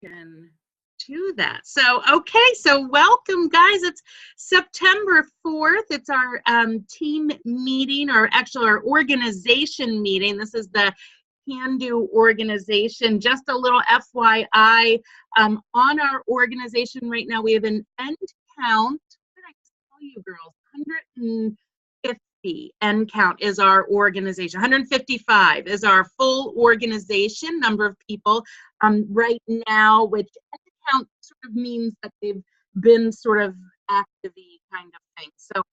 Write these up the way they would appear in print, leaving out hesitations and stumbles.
can do that. So, okay, so welcome, guys. It's September 4th. It's our team meeting, or actually our organization meeting. This is the Can Do organization. Just a little FYI, on our organization right now, we have an end count. What did I tell you, girls? 150 end count is our organization. 155 is our full organization number of people right now, which end count sort of means that they've been sort of active-y kind of thing. So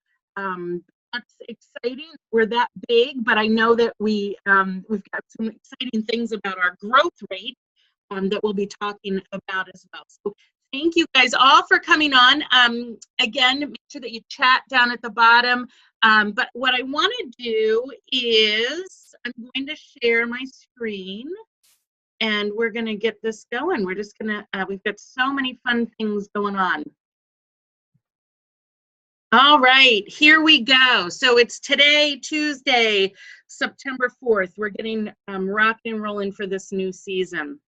that's exciting. We're that big, but I know that we've got some exciting things about our growth rate that we'll be talking about as well. So thank you guys all for coming on. Again, make sure that you chat down at the bottom. But what I want to do is I'm going to share my screen and we're going to get this going. We're just going to, we've got so many fun things going on. All right, here we go. So it's today, Tuesday, September 4th. We're getting rocking and rolling for this new season.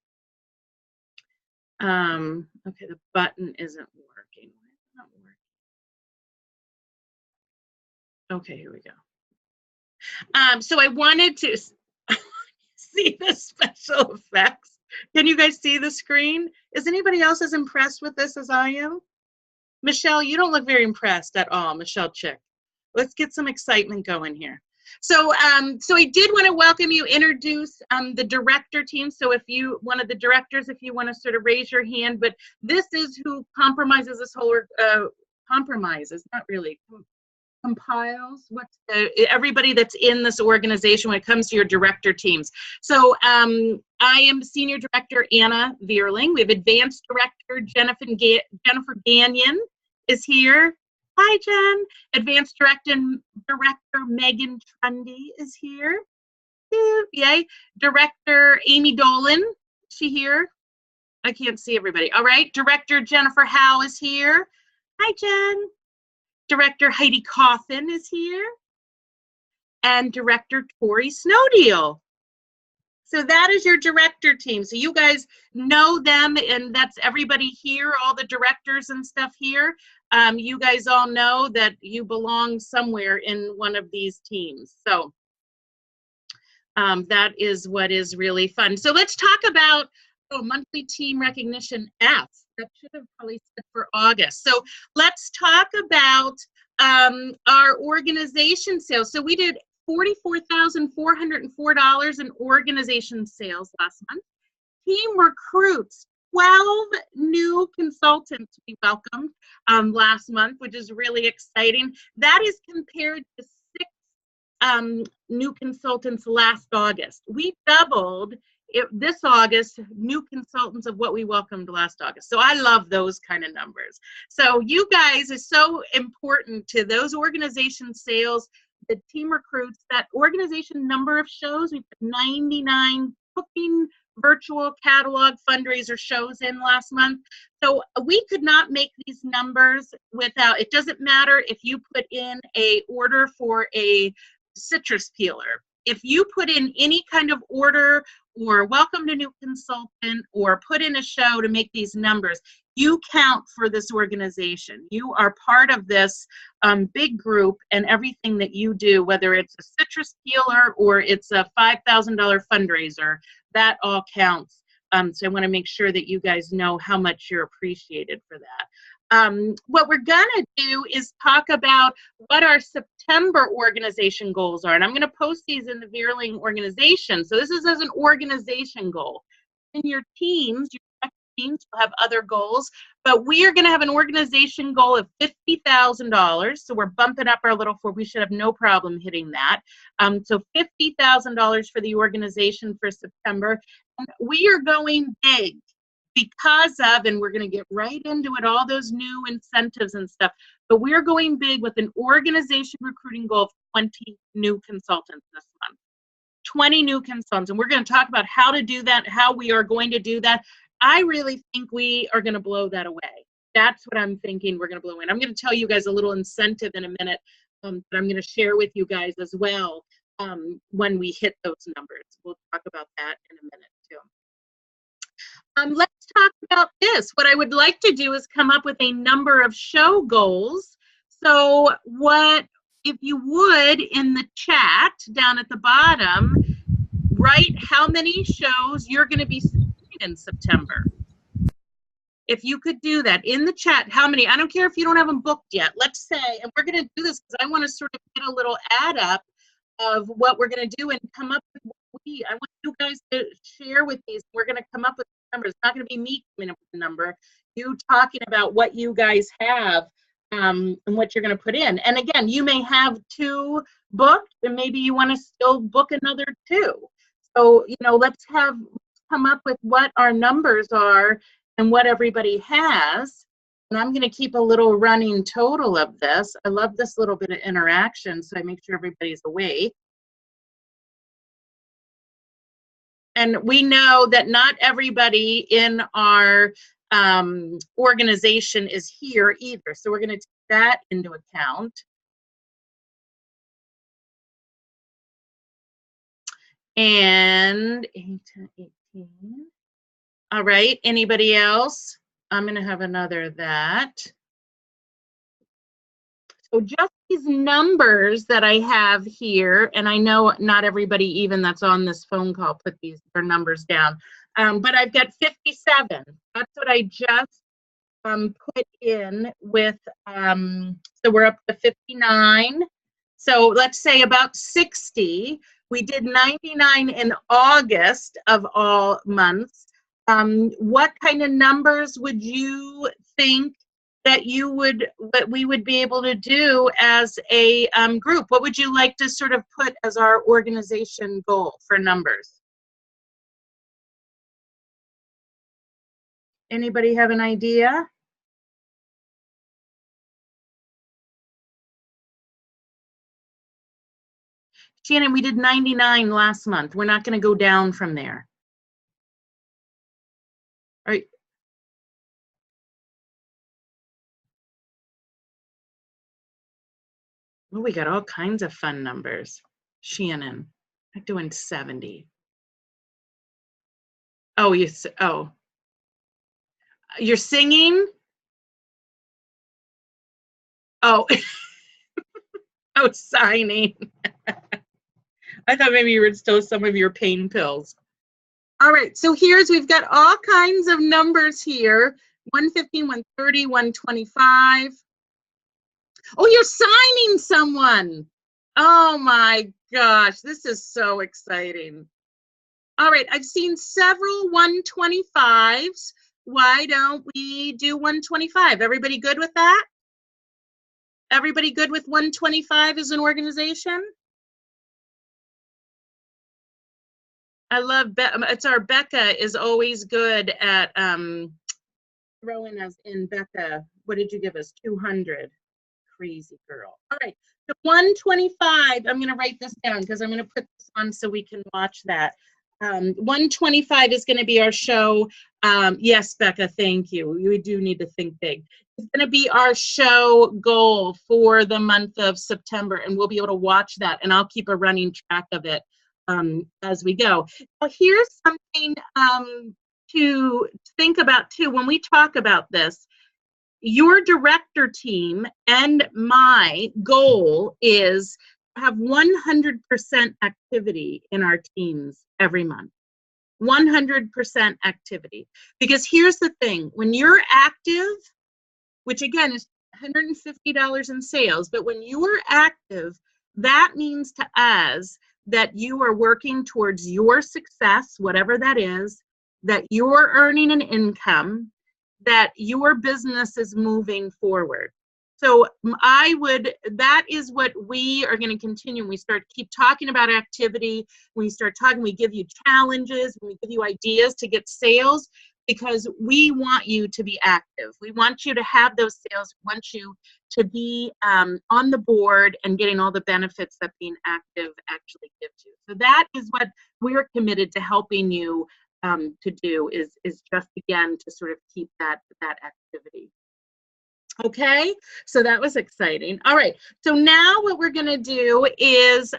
Okay, the button isn't working. Why is it not working? Okay, here we go. So I wanted to see the special effects. Can you guys see the screen? Is anybody else as impressed with this as I am? Michelle, you don't look very impressed at all, Michelle Chick. Let's get some excitement going here. So, so I did want to welcome you, introduce the director team. So if you, one of the directors, if you want to sort of raise your hand, but this is who compromises this whole, compromises, not really, compiles what's everybody that's in this organization when it comes to your director teams. So I am Senior Director Anna Vierling. We have Advanced Director Jennifer Gagnon is here. Hi, Jen. Advanced Director Megan Trundy is here. Yay. Director Amy Dolan, is she here? I can't see everybody. All right. Director Jennifer Howe is here. Hi, Jen. Director Heidi Coffin is here. And Director Tori Snowdeal. So that is your director team. So you guys know them, and that's everybody here, all the directors and stuff here. You guys all know that you belong somewhere in one of these teams. So that is what is really fun. So let's talk about monthly team recognition F. That should have probably said for August. So let's talk about our organization sales. So we did $44,404 in organization sales last month. Team recruits, 12 new consultants we welcomed last month, which is really exciting. That is compared to 6 new consultants last August. We doubled this August new consultants of what we welcomed last August. So I love those kind of numbers. So you guys are so important to those organization sales, the team recruits, that organization number of shows. We've put 99 cooking virtual catalog fundraiser shows in last month. So we could not make these numbers without, it doesn't matter if you put in a order for a citrus peeler. If you put in any kind of order or welcome to new consultant or put in a show to make these numbers, you count for this organization. You are part of this big group, and everything that you do, whether it's a citrus peeler or it's a $5,000 fundraiser, that all counts. So I want to make sure that you guys know how much you're appreciated for that. What we're gonna do is talk about what our September organization goals are. And I'm gonna post these in the Vierling organization. So this is as an organization goal. In your teams, will have other goals, but we are going to have an organization goal of $50,000. So we're bumping up our little we should have no problem hitting that. So $50,000 for the organization for September. And we are going big because of, and we're going to get right into it, all those new incentives and stuff, but we're going big with an organization recruiting goal of 20 new consultants this month. 20 new consultants, and we're going to talk about how to do that, how we are going to do that. I really think we are going to blow that away. That's what I'm thinking we're going to blow in. I'm going to tell you guys a little incentive in a minute that I'm going to share with you guys as well when we hit those numbers. We'll talk about that in a minute too. Let's talk about this. What I would like to do is come up with a number of show goals. So what, if you would, in the chat down at the bottom, write how many shows you're going to be seeing in September. If you could do that in the chat, how many? I don't care if you don't have them booked yet. Let's say, and we're going to do this because I want to sort of get a little add up of what we're going to do and come up with what I want you guys to share with these. We're going to come up with numbers. It's not going to be me coming up with a number. You talking about what you guys have and what you're going to put in. And again, you may have 2 booked, and maybe you want to still book another 2. So, you know, let's come up with what our numbers are and what everybody has. And I'm going to keep a little running total of this. I love this little bit of interaction, so I make sure everybody's awake. And we know that not everybody in our organization is here either. So we're going to take that into account. And 8 to 18. All right, anybody else? I'm going to have another of that. So just these numbers that I have here, and I know not everybody even that's on this phone call put their numbers down, but I've got 57. That's what I just put in with, so we're up to 59. So let's say about 60. We did 99 in August of all months. What kind of numbers would you think that we would be able to do as a group? What would you like to sort of put as our organization goal for numbers? Anybody have an idea? Shannon, we did 99 last month. We're not going to go down from there. All right. Oh, we got all kinds of fun numbers. Shannon, I'm doing 70. Oh, you're singing? Oh, oh, signing. I thought maybe you were still some of your pain pills. All right, so we've got all kinds of numbers here. 115, 130, 125. Oh, you're signing someone. Oh my gosh, this is so exciting. All right, I've seen several 125s. Why don't we do 125? Everybody good with that? Everybody good with 125 as an organization? I love, it's our Becca is always good at throwing us in. Becca, what did you give us? 200. Crazy girl. All right, so 125, I'm going to write this down because I'm going to put this on so we can watch that. 125 is going to be our show. Yes, Becca, thank you. We do need to think big. It's going to be our show goal for the month of September, and we'll be able to watch that, and I'll keep a running track of it as we go. Now, here's something to think about too when we talk about this. Your director team and my goal is to have 100% activity in our teams every month. 100% activity. Because here's the thing, when you're active, which again is $150 in sales, but when you are active, that means to us that you are working towards your success, whatever that is, that you're earning an income, that your business is moving forward. So that is what we are going to continue. We keep talking about activity. We start talking, we give you challenges, we give you ideas to get sales, because we want you to be active. We want you to have those sales. We want you to be on the board and getting all the benefits that being active actually gives you. So that is what we're committed to helping you to do, is just, again, to sort of keep that activity. Okay, so that was exciting. All right, so now what we're going to do is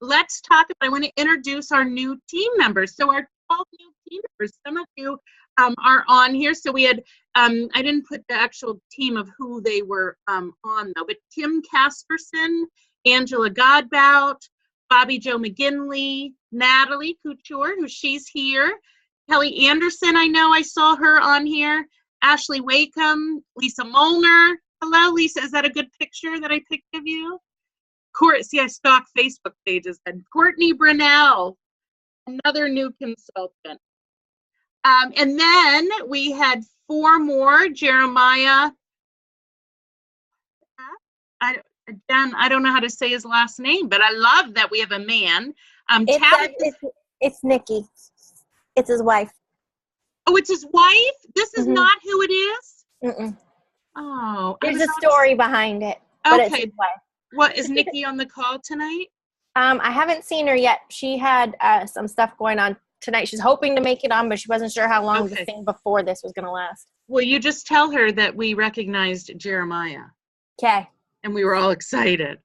let's talk about, I want to introduce our new team members. So our 12 new team members, some of you are on here. So we had, I didn't put the actual team of who they were on though, but Kim Casperson, Angela Godbout, Bobby Joe McGinley, Natalie Couture, who she's here, Kelly Anderson, I know I saw her on here, Ashley Wakeham, Lisa Molnar. Hello, Lisa. Is that a good picture that I picked of you? See, I stalk Facebook pages. And Courtney Brunell, another new consultant. And then we had 4 more. Jeremiah. I don't know how to say his last name, but I love that we have a man. It's Nikki. It's his wife. Oh, it's his wife? This is not who it is? Mm-mm. Oh. There's a story behind it. But Okay. it's his wife. What, is Nikki on the call tonight? I haven't seen her yet. She had some stuff going on tonight. She's hoping to make it on, but she wasn't sure how long the thing before this was going to last. Well, you just tell her that we recognized Jeremiah. Okay. And we were all excited.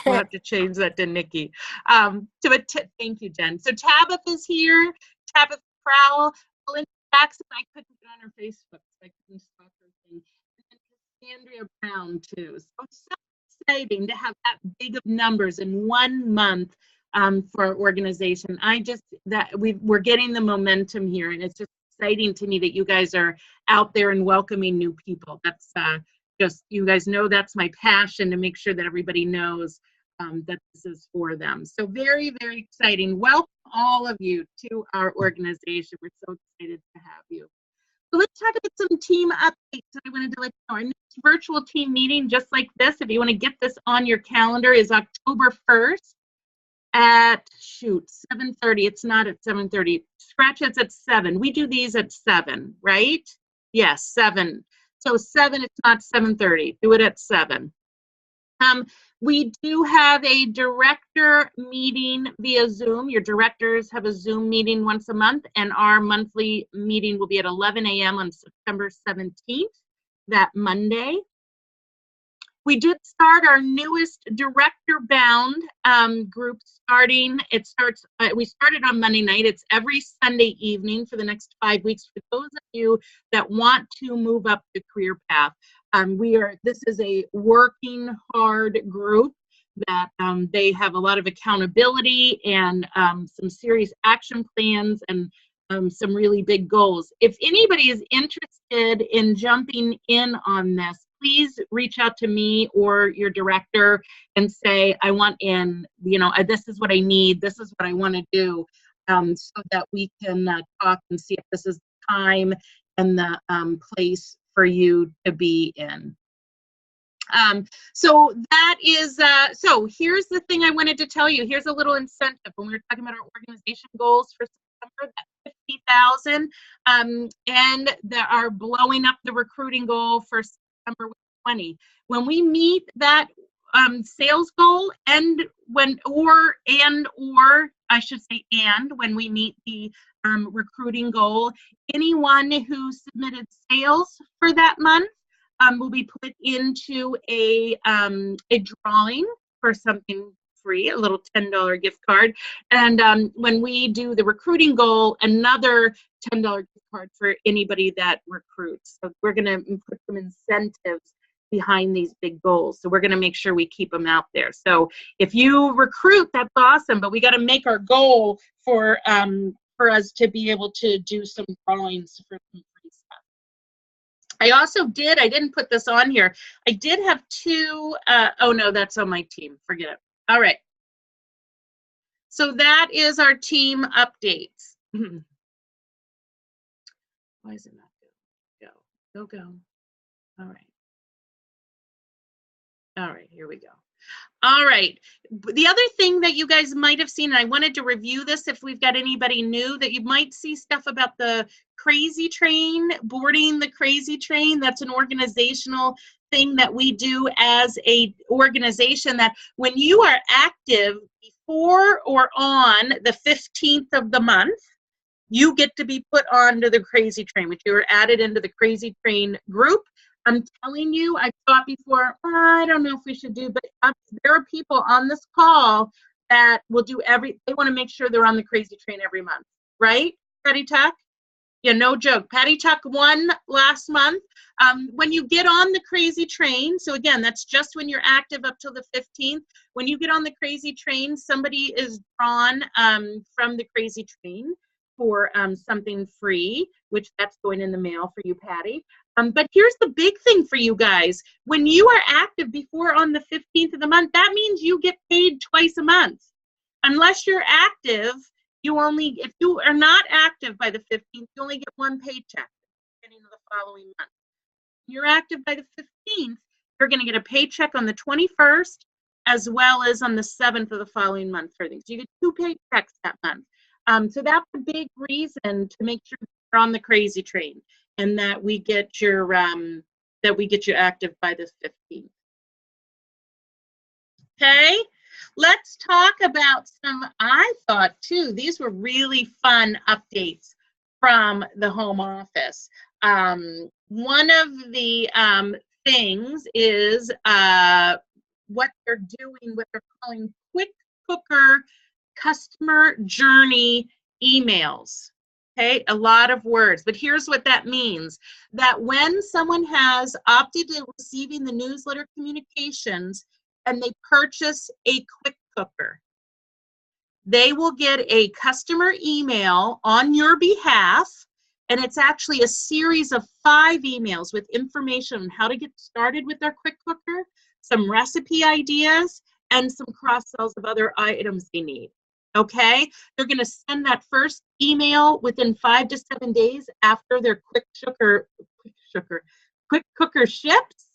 We'll have to change that to Nikki. Thank you, Jen. So Tabitha's here. Tabitha Crowell. Melinda Jackson, I couldn't get on her Facebook, so I couldn't stalk her thing. And then Cassandra Brown, too. So it's so exciting to have that big of numbers in 1 month for our organization. We're getting the momentum here, and it's just exciting to me that you guys are out there and welcoming new people. That's just, you guys know that's my passion, to make sure that everybody knows that this is for them. So very, very exciting. Welcome all of you to our organization. We're so excited to have you. So let's talk about some team updates. I wanted to let you know our next virtual team meeting, just like this, if you want to get this on your calendar, is October 1st at 7:30. It's not at 7:30. Scratch it's at 7. We do these at 7, right? Yes, 7. So 7, it's not 7:30. Do it at 7. We do have a director meeting via Zoom. Your directors have a Zoom meeting once a month, and our monthly meeting will be at 11 a.m. on September 17th, that Monday. We did start our newest director-bound group starting. We started on Monday night. It's every Sunday evening for the next 5 weeks for those of you that want to move up the career path. This is a working hard group that they have a lot of accountability and some serious action plans and some really big goals. If anybody is interested in jumping in on this, please reach out to me or your director and say, I want in, this is what I need, this is what I want to do, so that we can talk and see if this is the time and the place for you to be in. So that is, so here's the thing I wanted to tell you. Here's a little incentive when we were talking about our organization goals for September, that 50,000, and they are blowing up the recruiting goal for September 20. When we meet that sales goal, and when we meet the recruiting goal, anyone who submitted sales for that month will be put into a drawing for something free, a little $10 gift card. And when we do the recruiting goal, another $10 gift card for anybody that recruits. So we're going to put some incentives behind these big goals. So we're going to make sure we keep them out there. So if you recruit, that's awesome, but we got to make our goal for us to be able to do some drawings for some free stuff. I didn't put this on here. I did have 2, oh no, that's on my team. Forget it. All right. So that is our team updates. Why is it not go? All right. All right, here we go. All right. The other thing that you guys might have seen, and I wanted to review this if we've got anybody new, that you might see stuff about the Crazy Train, boarding the Crazy Train. That's an organizational thing that we do as a organization, that when you are active before or on the 15th of the month, you get to be put onto the Crazy Train, which you are added into the Crazy Train group. I'm telling you, I've thought before, I don't know if we should do, but there are people on this call that will do they want to make sure they're on the Crazy Train every month, right? Ready, Tech? Yeah, no joke. Patty Tuck won last month. When you get on the crazy train, so again, that's just when you're active up till the 15th. When you get on the crazy train, somebody is drawn from the crazy train for something free, which that's going in the mail for you, Patty. But here's the big thing for you guys. When you are active before on the 15th of the month, that means you get paid twice a month. Unless you're active, if you are not active by the 15th, you only get one paycheck beginning of the following month. If you're active by the 15th, you're going to get a paycheck on the 21st as well as on the 7th of the following month for things. So you get two paychecks that month. So that's a big reason to make sure you're on the crazy train and that we get you active by the 15th. Okay, let's talk about I thought too, these were really fun updates from the home office. One of the things is what they're doing, what they're calling quick cooker customer journey emails. Okay, a lot of words, but here's what that means. That when someone has opted to receiving the newsletter communications and they purchase a quick cooker, they will get a customer email on your behalf, and it's actually a series of 5 emails with information on how to get started with their quick cooker, some recipe ideas, and some cross-sells of other items they need. Okay, they're going to send that first email within 5 to 7 days after their quick cooker ships,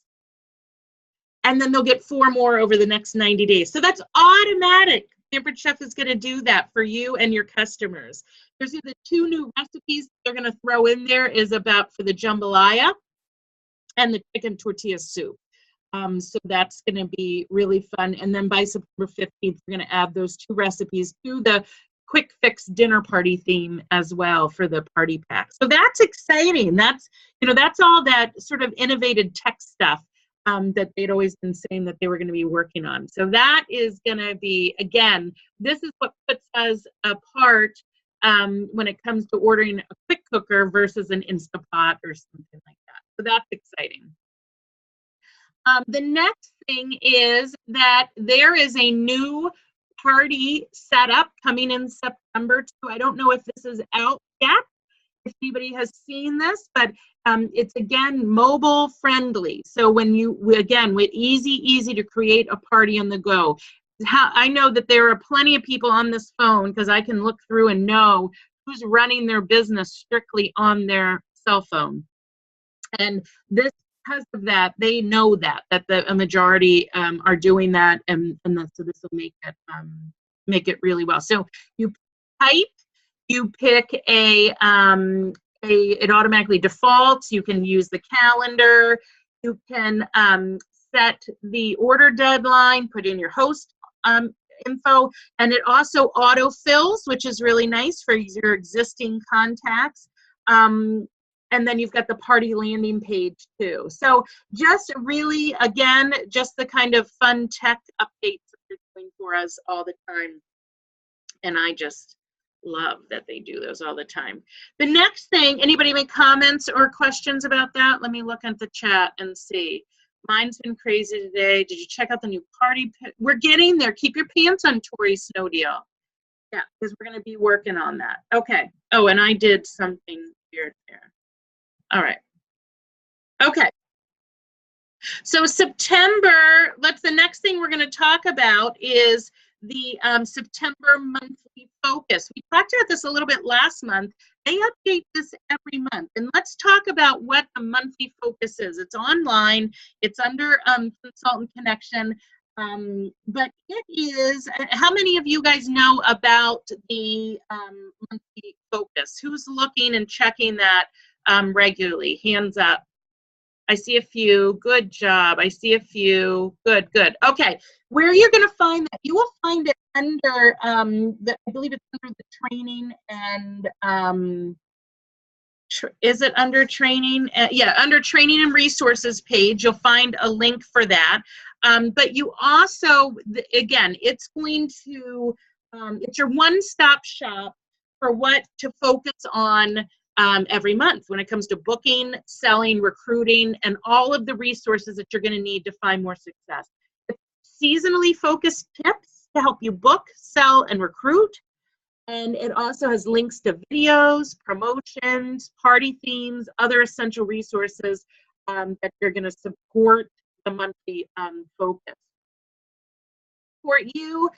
and then they'll get 4 more over the next 90 days. So that's automatic. Pampered Chef is going to do that for you and your customers. There's the 2 new recipes they're going to throw in there is about for the jambalaya and the chicken tortilla soup. So that's going to be really fun. And then by September 15th, we're going to add those 2 recipes to the quick fix dinner party theme as well for the party pack. So that's exciting. That's all that sort of innovative tech stuff that they'd always been saying that they were going to be working on. So that is going to be, again, this is what puts us apart when it comes to ordering a quick cooker versus an Instapot or something like that. So that's exciting. The next thing is that there is a new party setup coming in September too. I don't know if this is out yet, if anybody has seen this, but it's again mobile friendly. So when with easy to create a party on the go. I know that there are plenty of people on this phone because I can look through and know who's running their business strictly on their cell phone. And this, because of that, they know that a majority are doing that, and so this will make it really well. So you type, you pick it automatically defaults. You can use the calendar. You can set the order deadline, put in your host info, and it also auto-fills, which is really nice for your existing contacts. And then you've got the party landing page too. So just really, again, just the kind of fun tech updates that they're doing for us all the time. And I just love that they do those all the time. The next thing, anybody make comments or questions about that? Let me look at the chat and see. Mine's been crazy today. Did you check out the new party? We're getting there. Keep your pants on, Tori Snow Deal. Yeah, because we're going to be working on that. Okay. Oh, and I did something weird there. All right. Okay. So September, the next thing we're going to talk about is the September monthly focus. We talked about this a little bit last month. They update this every month. And let's talk about what the monthly focus is. It's online. It's under Consultant Connection. But it is, how many of you guys know about the monthly focus? Who's looking and checking that regularly? Hands up. I see a few. Good job. I see a few. Good. Okay. Where you're going to find that, you will find it under, I believe it's under the training and, is it under training? Yeah, under training and resources page, you'll find a link for that. But you also, again, it's going to, it's your one-stop shop for what to focus on every month when it comes to booking, selling, recruiting, and all of the resources that you're going to need to find more success. Seasonally focused tips to help you book, sell, and recruit. And it also has links to videos, promotions, party themes, other essential resources that you're going to support the monthly focus. Support you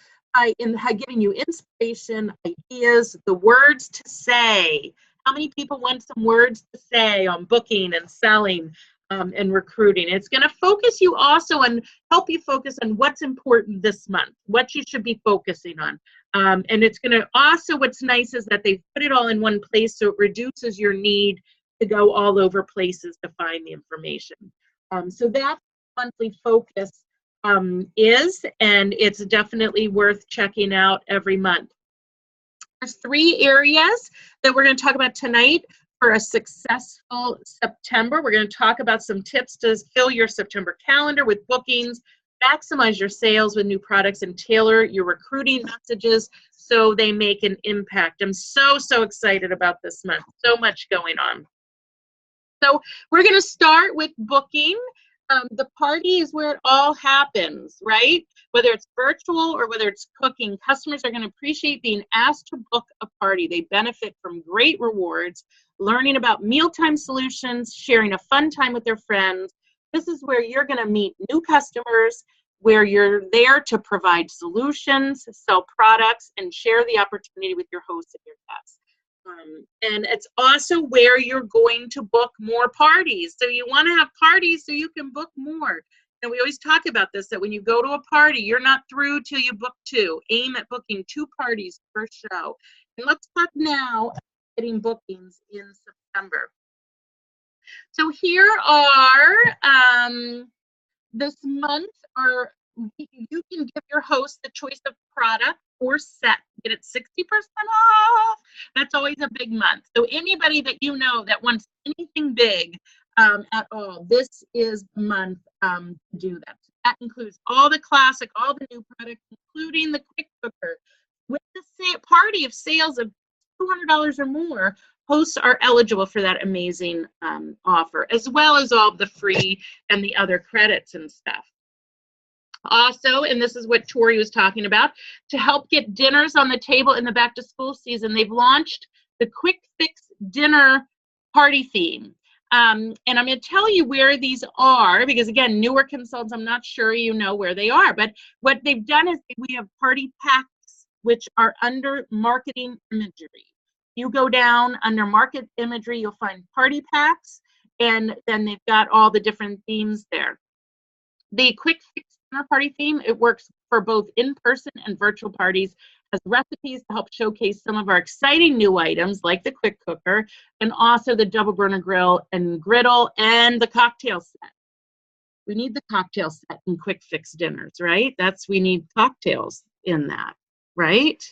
in giving you inspiration, ideas, the words to say. How many people want some words to say on booking and selling and recruiting? It's going to focus you also and help you focus on what's important this month, what you should be focusing on. And it's going to also, what's nice is that they've put it all in one place, so it reduces your need to go all over places to find the information. So that's monthly focus is, and it's definitely worth checking out every month. There's 3 areas that we're going to talk about tonight for a successful September. We're going to talk about some tips to fill your September calendar with bookings, maximize your sales with new products, and tailor your recruiting messages so they make an impact. I'm so excited about this month. So much going on. So we're going to start with booking. The party is where it all happens, right? Whether it's virtual or whether it's cooking, customers are going to appreciate being asked to book a party. They benefit from great rewards, learning about mealtime solutions, sharing a fun time with their friends. This is where you're going to meet new customers, where you're there to provide solutions, sell products, and share the opportunity with your hosts and your guests. And it's also where you're going to book more parties. So you want to have parties so you can book more. And we always talk about this, that when you go to a party, you're not through till you book 2. Aim at booking 2 parties per show. And let's talk now about getting bookings in September. So here are, this month, you can give your host the choice of product or set. Get it 60% off. That's always a big month. So anybody that you know that wants anything big at all, this is the month to do that. That includes all the classic, all the new products, including the quick cooker. With the party of sales of $200 or more, hosts are eligible for that amazing offer, as well as all the free and the other credits and stuff. Also, and this is what Tori was talking about, to help get dinners on the table in the back to school season, they've launched the Quick Fix Dinner Party Theme. And I'm going to tell you where these are, because again, newer consultants, I'm not sure you know where they are, but what they've done is we have party packs, which are under marketing imagery. You go down under market imagery, you'll find party packs, and then they've got all the different themes there. The Quick Fix Dinner Party theme, it works for both in-person and virtual parties, has recipes to help showcase some of our exciting new items like the quick cooker, and also the double burner grill and griddle and the cocktail set. We need the cocktail set in Quick Fix dinners, right? We need cocktails in that, right?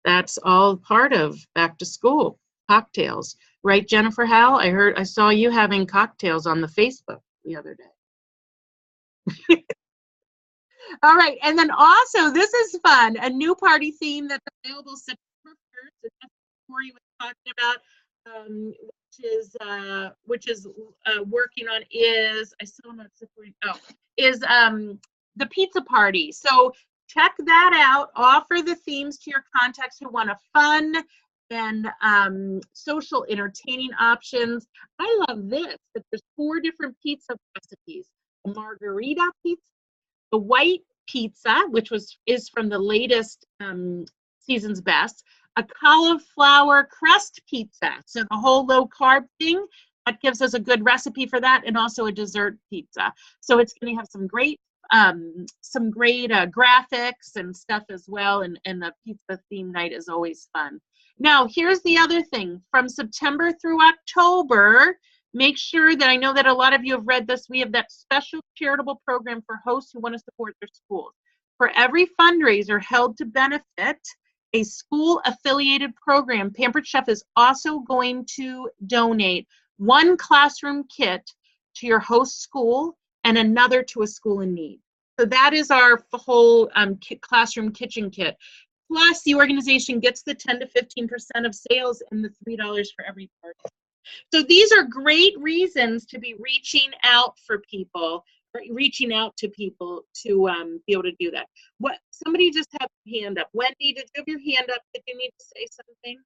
That's all part of back to school, cocktails. Right, Jennifer Howell? I saw you having cocktails on the Facebook the other day. All right, and then also, this is fun, a new party theme that's available September 1st, and that's what Tori was talking about, which is working on is, I still don't know what's supporting, is the pizza party. So check that out. Offer the themes to your contacts who want a fun and social entertaining options. I love this, that there's 4 different pizza recipes. A margarita pizza, the white pizza, which is from the latest Season's Best, a cauliflower crust pizza, so the whole low carb thing, that gives us a good recipe for that, and also a dessert pizza. So it's going to have some great graphics and stuff as well, and the pizza theme night is always fun. Now, here's the other thing. From September through October, make sure that, I know that a lot of you have read this, we have that special charitable program for hosts who want to support their schools. For every fundraiser held to benefit a school-affiliated program, Pampered Chef is also going to donate 1 classroom kit to your host school and another to a school in need. So that is our whole classroom kitchen kit. Plus, the organization gets the 10 to 15% of sales and the $3 for every party. So these are great reasons to be reaching out for people, or reaching out to people to be able to do that. What, somebody just had their hand up. Wendy, did you have your hand up? Did you need to say something?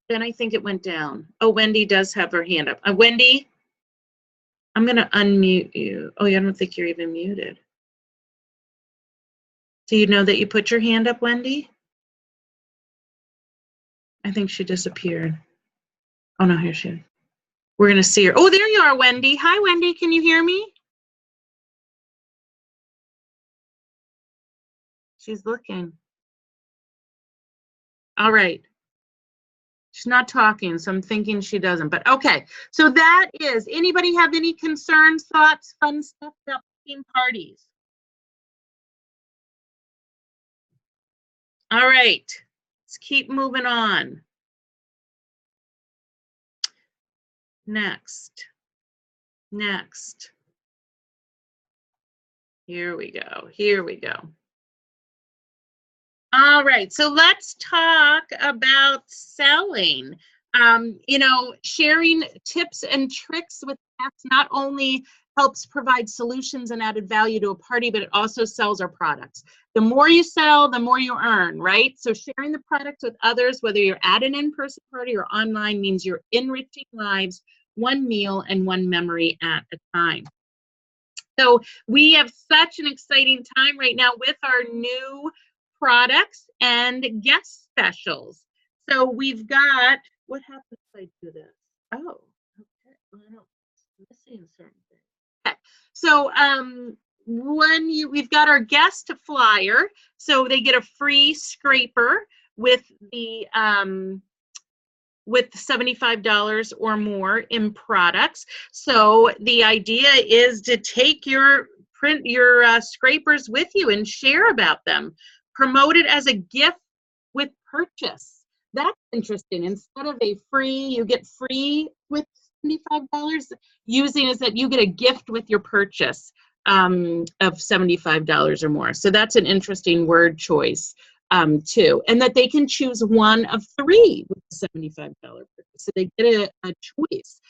Then I think it went down. Oh, Wendy does have her hand up. Wendy, I'm going to unmute you. Oh, yeah, I don't think you're even muted. Do you know that you put your hand up, Wendy? I think she disappeared. Oh, no, here she is. We're going to see her. Oh, there you are, Wendy. Hi, Wendy. Can you hear me? She's looking. All right. She's not talking, so I'm thinking she doesn't. But okay. So that is, anybody have any concerns, thoughts, fun stuff about theme parties? All right. Let's keep moving on. Next. Here we go. Here we go. All right, so let's talk about selling. You know, sharing tips and tricks with guests not only helps provide solutions and added value to a party, but it also sells our products. The more you sell, the more you earn, right? So sharing the products with others, whether you're at an in-person party or online, means you're enriching lives, one meal and one memory at a time. So we have such an exciting time right now with our new products and guest specials. So we've got, what happens if I do this? Oh, okay. Well, I don't, I'm missing certain things. Okay. So we've got our guest flyer. So they get a free scraper with the with $75 or more in products. So the idea is to take your scrapers with you and share about them. Promote it as a gift with purchase. That's interesting. Instead of a free, you get free with $75. Using is that you get a gift with your purchase of $75 or more. So that's an interesting word choice. Too, and that they can choose one of three with the $75 purchase. So they get a choice,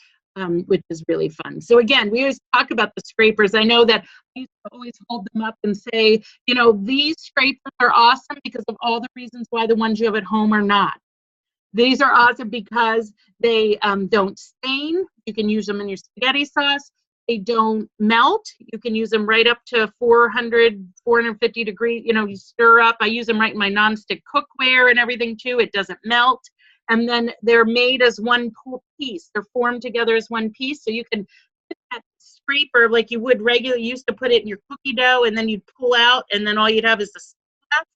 which is really fun. So again, we always talk about the scrapers. I know that I used to always hold them up and say, you know, these scrapers are awesome because of all the reasons why the ones you have at home are not. These are awesome because they don't stain. You can use them in your spaghetti sauce. They don't melt. You can use them right up to 450 degrees. You know, you stir up. I use them right in my nonstick cookware and everything too. It doesn't melt. And then they're made as one piece. They're formed together as one piece. So you can put that scraper like you would regularly. You used to put it in your cookie dough and then you'd pull out and then all you'd have is the stuff,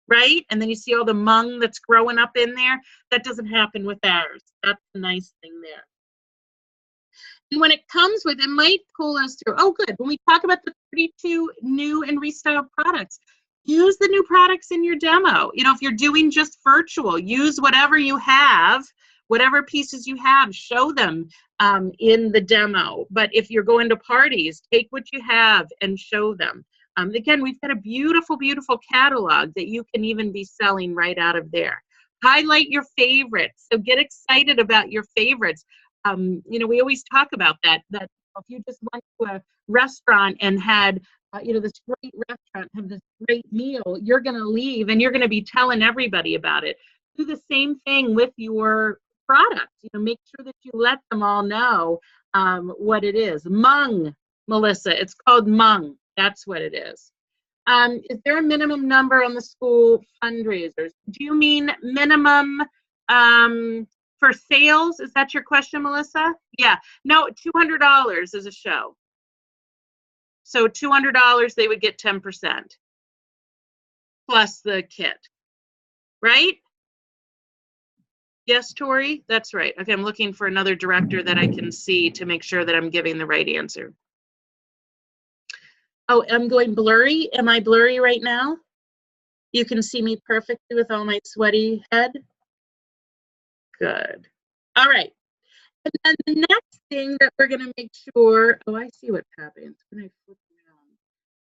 right? And then you see all the mung that's growing up in there. That doesn't happen with ours. That's the nice thing there. And when it comes with, it might pull us through. Oh, good. When we talk about the 32 new and restyled products, use the new products in your demo. You know, if you're doing just virtual, use whatever you have, whatever pieces you have, show them in the demo. But if you're going to parties, take what you have and show them. Again, we've got a beautiful, beautiful catalog that you can even be selling right out of there. Highlight your favorites. So get excited about your favorites. You know, we always talk about that if you just went to a restaurant and had, you know, this great restaurant, have this great meal, you're going to leave and you're going to be telling everybody about it. Do the same thing with your product. You know, make sure that you let them all know what it is. Mung, Melissa, it's called Mung. That's what it is. Is there a minimum number on the school fundraisers? Do you mean minimum for sales? Is that your question, Melissa? Yeah. No, $200 is a show. So $200, they would get 10% plus the kit, right? Yes, Tori? That's right. Okay, I'm looking for another director that I can see to make sure that I'm giving the right answer. Oh, I'm going blurry. Am I blurry right now? You can see me perfectly with all my sweaty head? Good. All right. And then the next thing that we're going to make sure, oh, I see what's happening. It's going to flip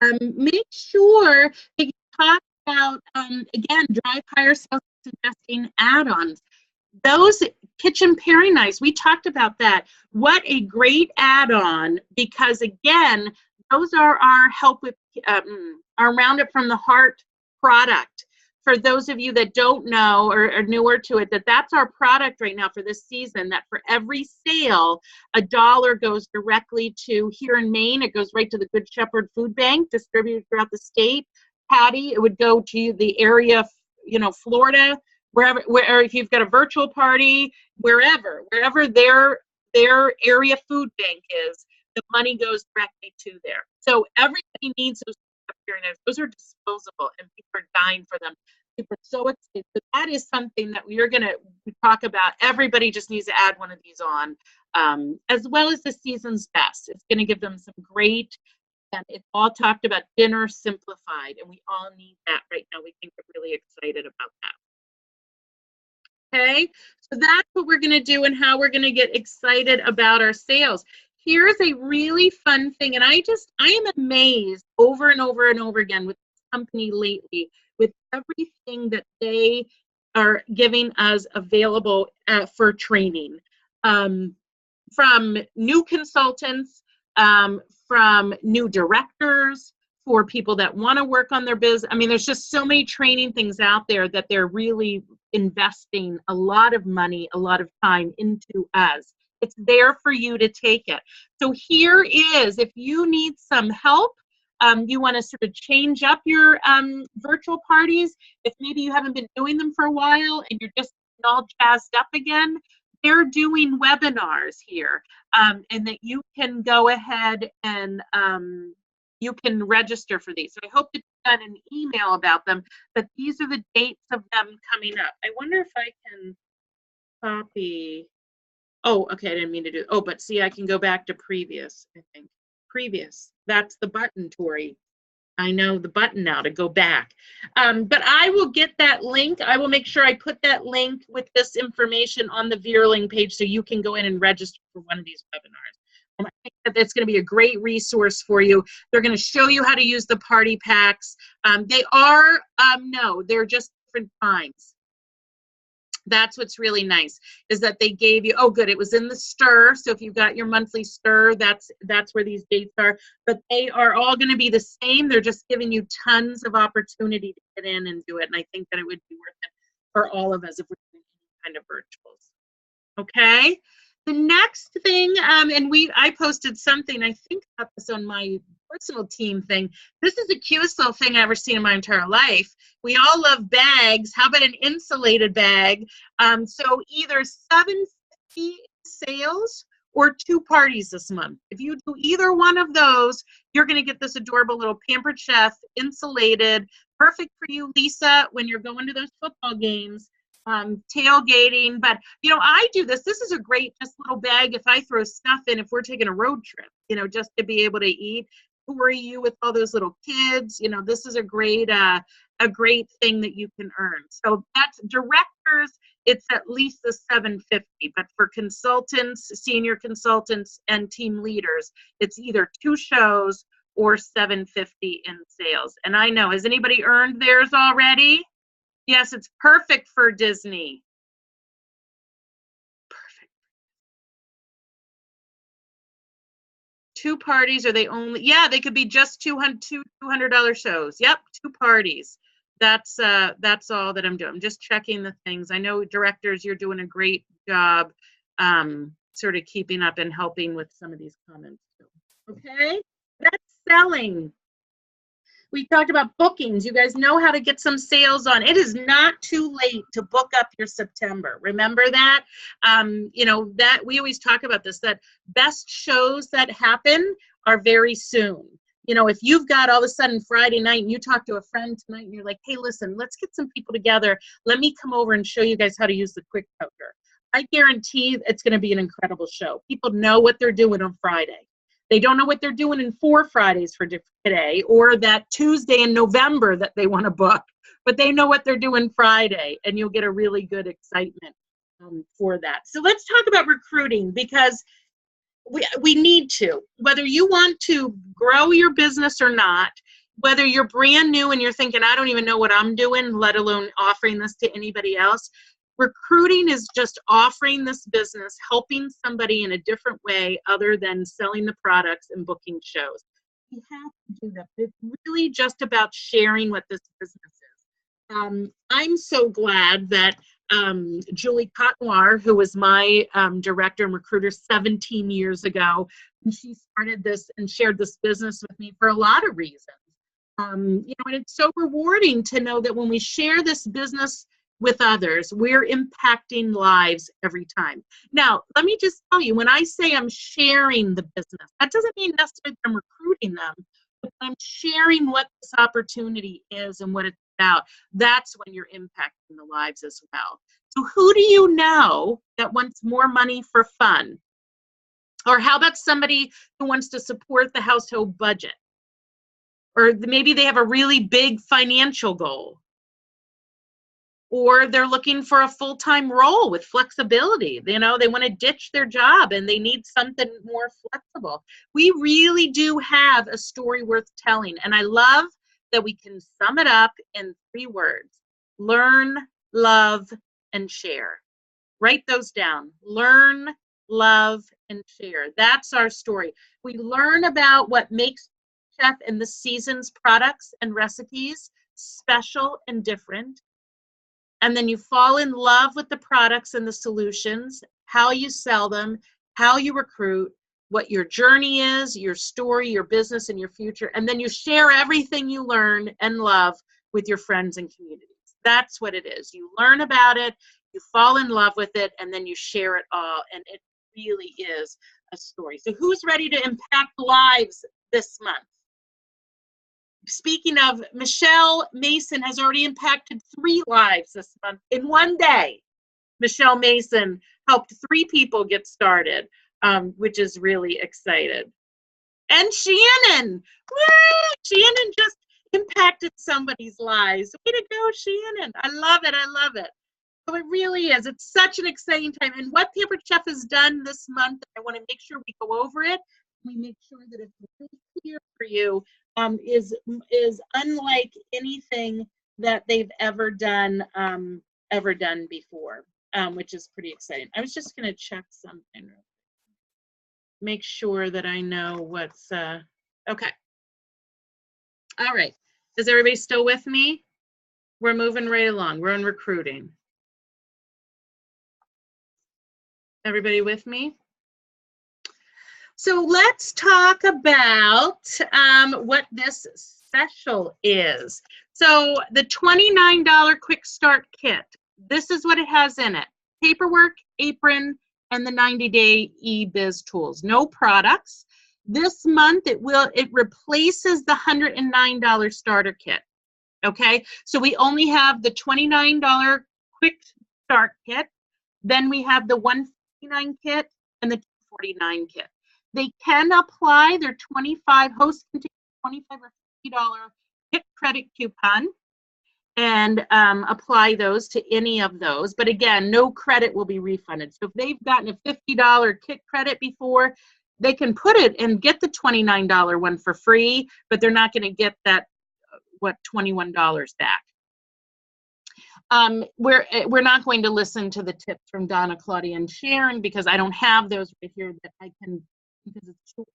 around. Make sure that you talk about, again, dry fire sales suggesting add-ons. Those kitchen pairing knives, we talked about that. What a great add-on, because again, those are our help with our Roundup from the Heart product. For those of you that don't know or are newer to it, that's our product right now for this season, that for every sale, $1 goes directly to, here in Maine, it goes right to the Good Shepherd Food Bank, distributed throughout the state. Patty, it would go to the area, Florida, wherever, if you've got a virtual party, wherever their area food bank is, the money goes directly to there. So everybody needs those knives. Those are disposable, and people are dying for them. People are so excited. So that is something that we're going to talk about. Everybody just needs to add one of these on, as well as the season's best. It's going to give them some great, and it's all talked about dinner simplified, and we all need that right now. We think we're really excited about that. Okay, so that's what we're going to do and how we're going to get excited about our sales. Here's a really fun thing, and I am amazed over and over and over again with this company lately, with everything that they are giving us available for training, from new consultants, from new directors, for people that want to work on their business. I mean, there's just so many training things out there that they're really investing a lot of money, a lot of time into us. It's there for you to take it. So here is, if you need some help, you want to sort of change up your virtual parties, if maybe you haven't been doing them for a while and you're just all jazzed up again, they're doing webinars here, and that you can go ahead and you can register for these. So I hope that you got an email about them, but these are the dates of them coming up. I wonder if I can copy. Oh, okay, I didn't mean to do. Oh, but see, I can go back to previous, I think. Previous, that's the button, Tori. I know the button now to go back. But I will get that link. I will make sure I put that link with this information on the Veerling page so you can go in and register for one of these webinars. I think that it's going to be a great resource for you. They're going to show you how to use the party packs. They are, no, they're just different times. That's what's really nice, is that they gave you, oh good, it was in the STIR, so if you've got your monthly STIR, that's where these dates are, but they are all going to be the same. They're just giving you tons of opportunity to get in and do it, and I think that it would be worth it for all of us if we're doing any kind of virtuals. Okay, the next thing, and I posted something, I think about this on my personal team thing. This is the cutest little thing I've ever seen in my entire life. We all love bags. How about an insulated bag? So either $7.50 sales or 2 parties this month. If you do either one of those, you're going to get this adorable little Pampered Chef insulated, perfect for you, Lisa, when you're going to those football games, tailgating. But I do this. This is a great just little bag if I throw stuff in, if we're taking a road trip, just to be able to eat. Who are you with all those little kids? This is a great thing that you can earn. So that's directors, it's at least the $7.50, but for consultants, senior consultants, and team leaders, it's either 2 shows or $7.50 in sales. And I know, has anybody earned theirs already? Yes, it's perfect for Disney. Perfect. 2 parties, or they only, yeah, they could be just $200 shows. Yep, 2 parties. That's all that I'm doing. I'm just checking the things. I know directors, you're doing a great job sort of keeping up and helping with some of these comments too. Okay, that's selling. We talked about bookings. You guys know how to get some sales on. It is not too late to book up your September. Remember that? That we always talk about this, that best shows that happen are very soon. If you've got all of a sudden Friday night and you talk to a friend tonight and you're like, hey, listen, let's get some people together. Let me come over and show you guys how to use the quick poker. I guarantee it's going to be an incredible show. People know what they're doing on Friday. They don't know what they're doing in 4 Fridays for today, or that Tuesday in November that they want to book, but they know what they're doing Friday, and you'll get a really good excitement for that. So let's talk about recruiting, because we need to. Whether you want to grow your business or not, whether you're brand new and you're thinking, I don't even know what I'm doing, let alone offering this to anybody else. Recruiting is just offering this business, helping somebody in a different way other than selling the products and booking shows. You have to do that. It's really just about sharing what this business is. I'm so glad that Julie Cotnoir, who was my director and recruiter 17 years ago, and she started this and shared this business with me for a lot of reasons. And it's so rewarding to know that when we share this business with others, we're impacting lives every time. Now, let me just tell you, when I say I'm sharing the business, that doesn't mean necessarily I'm recruiting them, but I'm sharing what this opportunity is and what it's about. That's when you're impacting the lives as well. So who do you know that wants more money for fun? Or how about somebody who wants to support the household budget? Or maybe they have a really big financial goal. Or they're looking for a full-time role with flexibility. They want to ditch their job and they need something more flexible. We really do have a story worth telling. And I love that we can sum it up in 3 words: learn, love, and share. Write those down. Learn, love, and share. That's our story. We learn about what makes Chef and the Season's products and recipes special and different. And then you fall in love with the products and the solutions, how you sell them, how you recruit, what your journey is, your story, your business, and your future. And then you share everything you learn and love with your friends and communities. That's what it is. You learn about it, you fall in love with it, and then you share it all. And it really is a story. So who's ready to impact lives this month? Speaking of, Michelle Mason has already impacted 3 lives this month. In one day, Michelle Mason helped 3 people get started, which is really exciting. And Shannon, woo! Shannon just impacted somebody's lives. Way to go, Shannon. I love it. I love it. So it really is. It's such an exciting time. And what Pampered Chef has done this month, I want to make sure we go over it. We make sure that it's really clear for you, is unlike anything that they've ever done before, which is pretty exciting. I was just going to check something, make sure that I know what's okay. All right. Is everybody still with me? We're moving right along. We're on recruiting. Everybody with me? So let's talk about what this special is. So the $29 Quick Start Kit, this is what it has in it: paperwork, apron, and the 90-day e-biz tools. No products. This month it replaces the $109 starter kit. Okay, so we only have the $29 Quick Start Kit. Then we have the $159 kit and the $249 kit. They can apply their 25 host can take $25 or $50 kit credit coupon and apply those to any of those. But again, no credit will be refunded. So if they've gotten a $50 kit credit before, they can put it and get the $29 one for free, but they're not going to get that, $21 back. We're not going to listen to the tips from Donna, Claudia, and Sharon because I don't have those right here that I can, because it's too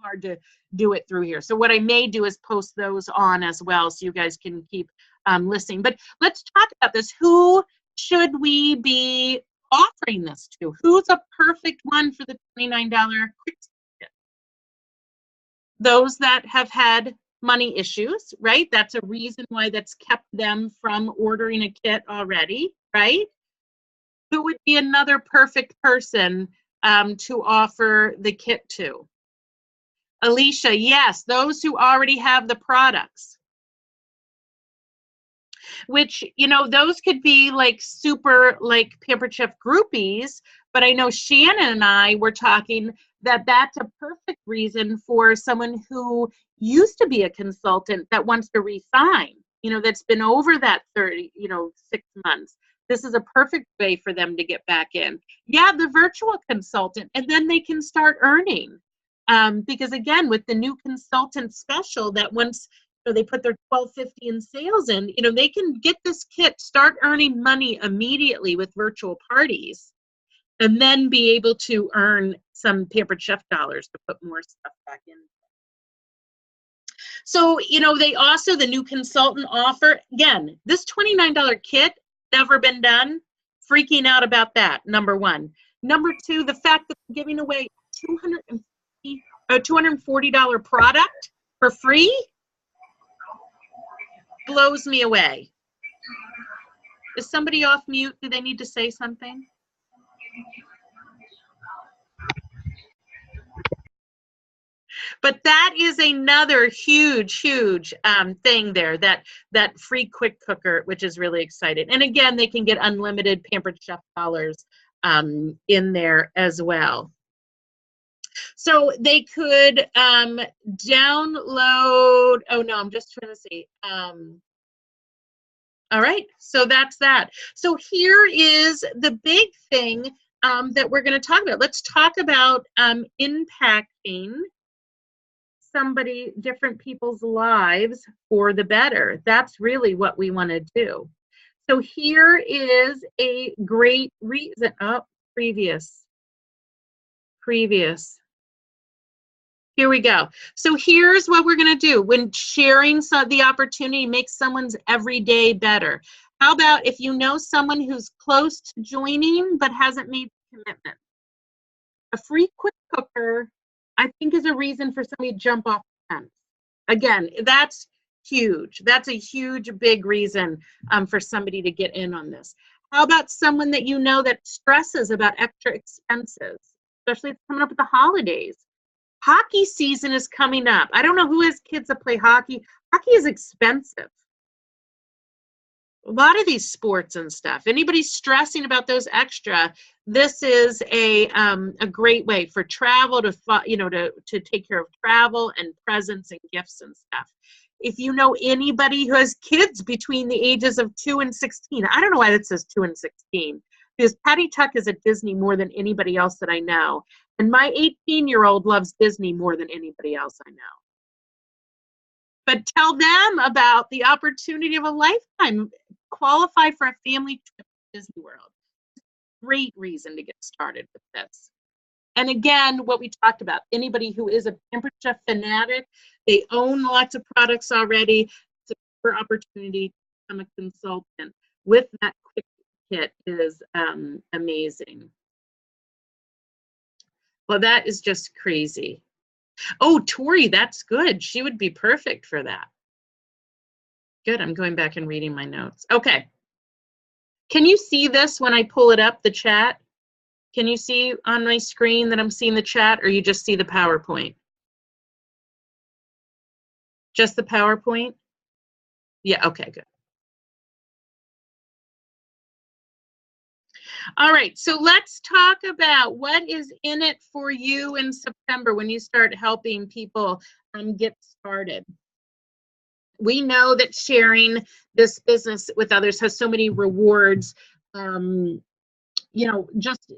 hard to do it through here. So what I may do is post those on as well so you guys can keep listening. But let's talk about this. Who should we be offering this to? Who's a perfect one for the $29 quick kit? Those that have had money issues, right? That's a reason why that's kept them from ordering a kit already, right? Who would be another perfect person to offer the kit to? Alicia, yes, those who already have the products. Which, those could be like super like Pampered Chef groupies, but I know Shannon and I were talking that that's a perfect reason for someone who used to be a consultant that wants to resign, that's been over that 6 months. This is a perfect way for them to get back in. Yeah, the virtual consultant, and then they can start earning. Because again, with the new consultant special, that once they put their $12.50 in sales in, they can get this kit, start earning money immediately with virtual parties, and then be able to earn some Pampered Chef dollars to put more stuff back in. So, they also, the new consultant offer, again, this $29 kit, never been done, freaking out about that, number one. Number two, the fact that they're giving away $240 product for free blows me away. Is somebody off mute? Do they need to say something? But that is another huge thing there, that free quick cooker, which is really exciting. And again, they can get unlimited Pampered Chef dollars in there as well. So they could download, oh no, I'm just trying to see. All right, so that's that. So here is the big thing that we're going to talk about. Let's talk about impacting different people's lives for the better. That's really what we want to do. So here is a great reason. Oh, previous. Here we go. So here's what we're going to do when sharing the opportunity makes someone's everyday better. How about if you know someone who's close to joining but hasn't made the commitment? A free quick cooker, I think, is a reason for somebody to jump off the fence. Again, that's huge. That's a huge, big reason for somebody to get in on this. How about someone that you know that stresses about extra expenses, especially if it's coming up with the holidays? Hockey season is coming up. I don't know who has kids that play hockey. Hockey is expensive. A lot of these sports and stuff. Anybody stressing about those extra, this is a great way for travel to take care of travel and presents and gifts and stuff. If you know anybody who has kids between the ages of 2 and 16, I don't know why that says 2 and 16, because Patty Tuck is at Disney more than anybody else that I know. And my 18-year-old loves Disney more than anybody else I know. But tell them about the opportunity of a lifetime. Qualify for a family trip to Disney World. Great reason to get started with this. And again, what we talked about, anybody who is a Pampered Chef fanatic, they own lots of products already, it's a super opportunity to become a consultant with that quick kit is amazing. Well, that is just crazy. Oh, Tori, that's good. She would be perfect for that. Good, I'm going back and reading my notes. Okay. Can you see this when I pull it up, the chat? Can you see on my screen that I'm seeing the chat, or you just see the PowerPoint? Just the PowerPoint? Yeah, okay, good. All right, so let's talk about what is in it for you in September when you start helping people get started. We know that sharing this business with others has so many rewards. Just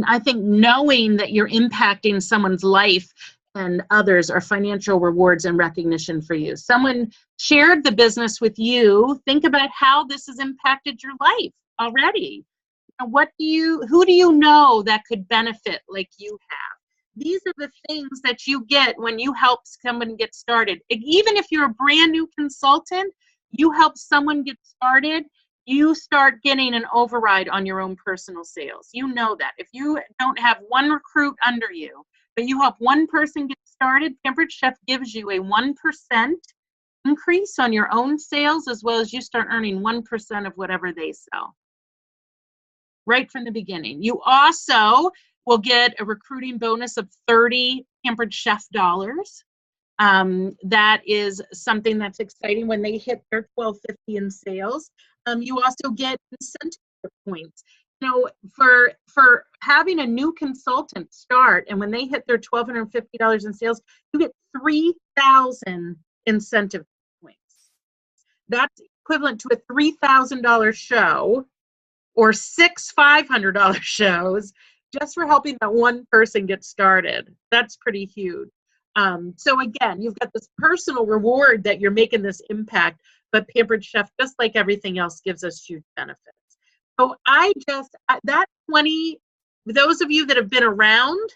I think knowing that you're impacting someone's life and others are financial rewards and recognition for you. Someone shared the business with you. Think about how this has impacted your life already. Who do you know that could benefit like you have? These are the things that you get when you help someone get started. Even if you're a brand new consultant, you help someone get started, you start getting an override on your own personal sales. You know that. If you don't have one recruit under you, but you help one person get started, Pampered Chef gives you a 1% increase on your own sales, as well as you start earning 1% of whatever they sell. Right from the beginning. You also will get a recruiting bonus of 30 Pampered Chef dollars. That is something that's exciting when they hit their $12.50 in sales. You also get incentive points. For having a new consultant start, and when they hit their $1,250 in sales, you get 3,000 incentive points. That's equivalent to a $3,000 show, or 6 $500 shows, just for helping that one person get started. That's pretty huge. So again, you've got this personal reward that you're making this impact, but Pampered Chef, just like everything else, gives us huge benefits. So that 20, those of you that have been around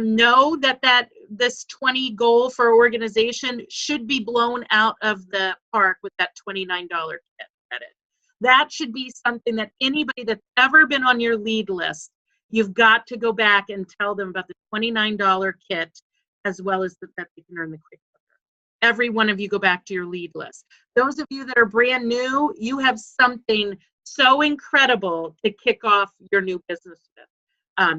know that this 20 goal for organization should be blown out of the park with that $29 credit. That should be something that anybody that's ever been on your lead list, you've got to go back and tell them about the $29 kit, as well as that they can earn the quick Booker. Every one of you go back to your lead list. Those of you that are brand new, you have something so incredible to kick off your new business with.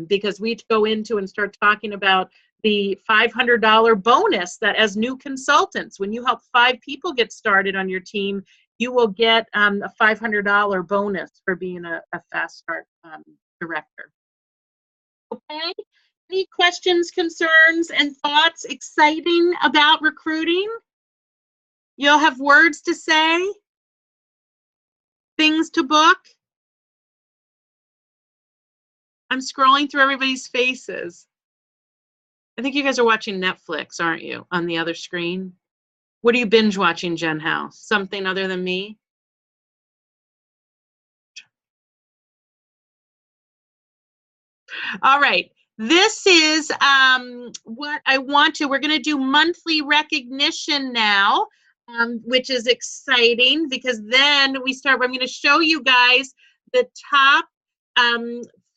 Because we go into and start talking about the $500 bonus that as new consultants, when you help 5 people get started on your team, you will get a $500 bonus for being a Fast Start director. Okay, any questions, concerns, and thoughts exciting about recruiting? You'll have words to say, things to book. I'm scrolling through everybody's faces. I think you guys are watching Netflix, aren't you, on the other screen? What are you binge watching, Jen House? Something other than me? All right. This is what I want to. We're going to do monthly recognition now, which is exciting because then we start. I'm going to show you guys the top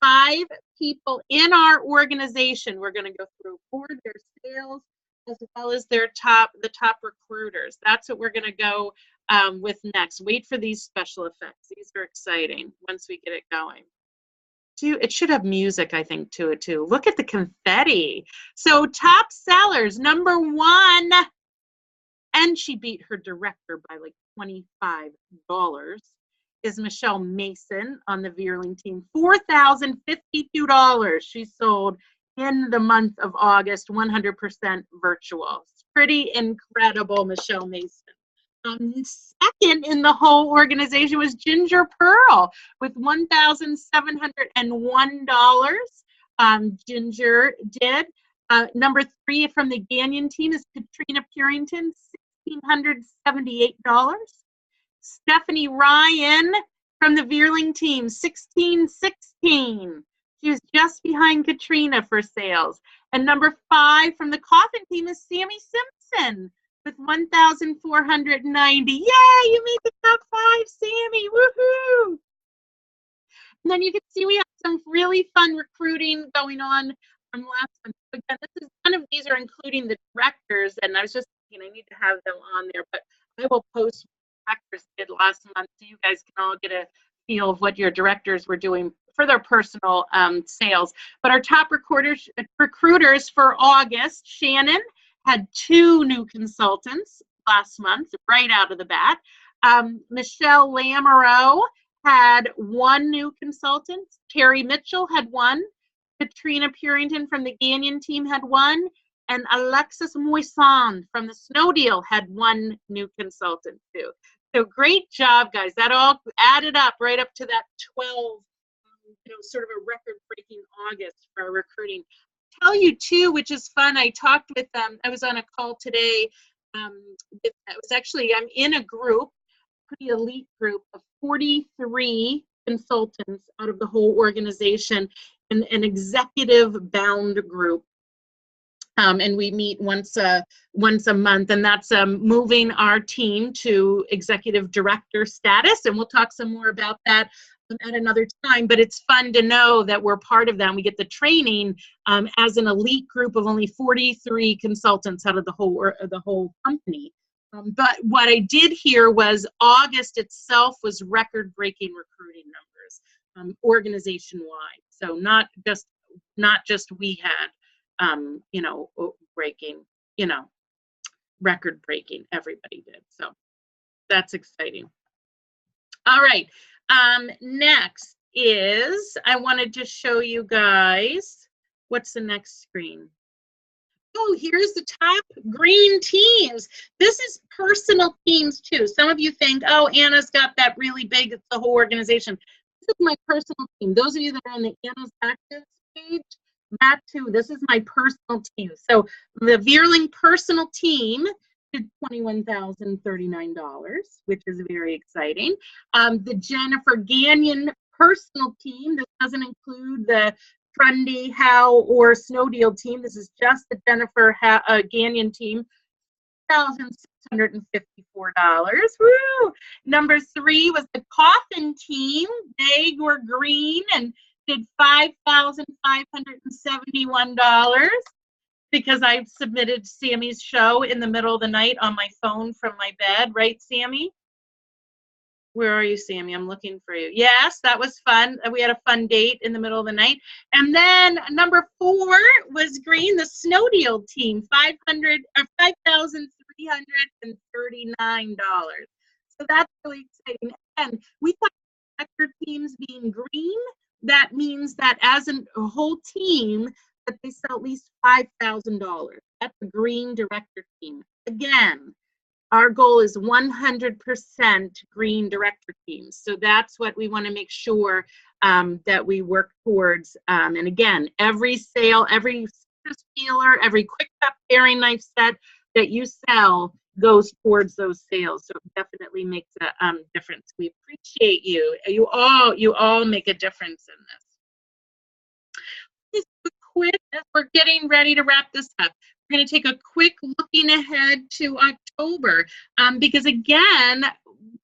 5 people in our organization. We're going to go through for their sales as well as the top recruiters. That's what we're going to go with next. Wait for these special effects. These are exciting once we get it going. It should have music, I think, to it too. Look at the confetti. So top sellers, number 1, and she beat her director by like $25, is Michelle Mason on the Veerling team. $4,052 she sold in the month of August, 100% virtual. It's pretty incredible, Michelle Mason. Second in the whole organization was Ginger Pearl with $1,701. Ginger did. Number 3 from the Gagnon team is Katrina Purington, $1,678. Stephanie Ryan from the Veerling team, $1,616. She was just behind Katrina for sales. And number 5 from the Coffin team is Sammy Simpson with $1,490. Yay, you made the top 5, Sammy. Woohoo! And then you can see we have some really fun recruiting going on from last month. Again, none of these are including the directors, and I was just thinking I need to have them on there, but I will post what directors did last month so you guys can all get a feel of what your directors were doing for their personal sales. But our top recruiters for August, Shannon had 2 new consultants last month, right out of the bat. Michelle Lamoureux had 1 new consultant. Terry Mitchell had 1. Katrina Purington from the Gagnon team had 1. And Alexis Moisson from the Snow Deal had 1 new consultant too. So great job, guys. That all added up right up to that 12, sort of a record-breaking August for our recruiting. Tell you too, which is fun. I talked with them. I was on a call today. It was actually, I'm in a group, pretty elite group of 43 consultants out of the whole organization, an executive bound group. And we meet once a month, and that's moving our team to executive director status. And we'll talk some more about that at another time, but it's fun to know that we're part of that. We get the training as an elite group of only 43 consultants out of the whole company. But what I did hear was August itself was record-breaking recruiting numbers, organization-wide. So not just we had, breaking, record-breaking. Everybody did. So that's exciting. All right. Next is, I wanted to show you guys, what's the next screen? Oh, here's the top green teams. This is personal teams too. Some of you think, oh, Anna's got that really big, it's the whole organization. This is my personal team. Those of you that are on the Anna's Active page, that too, this is my personal team. So the Veerling personal team did $21,039, which is very exciting. The Jennifer Gagnon personal team, this doesn't include the Trundy, Howe, or Snowdeal team. This is just the Jennifer Gagnon team, $1,654. Woo! Number 3 was the Coffin team. They were green and did $5,571 because I submitted Sammy's show in the middle of the night on my phone from my bed, right, Sammy? Where are you, Sammy? I'm looking for you. Yes, that was fun. We had a fun date in the middle of the night. And then number 4 was green, the Snowdeal team, $5,339. So that's really exciting. And we thought director teams being green, that means that as a whole team, that they sell at least $5,000. That's a green director team. Again, our goal is 100% green director teams. So that's what we want to make sure that we work towards. And again, every sale, every peeler, every quick cut paring knife set that you sell goes towards those sales. So it definitely makes a difference. We appreciate you. You all make a difference in this. Just quick, as we're getting ready to wrap this up, we're going to take a quick looking ahead to October because again,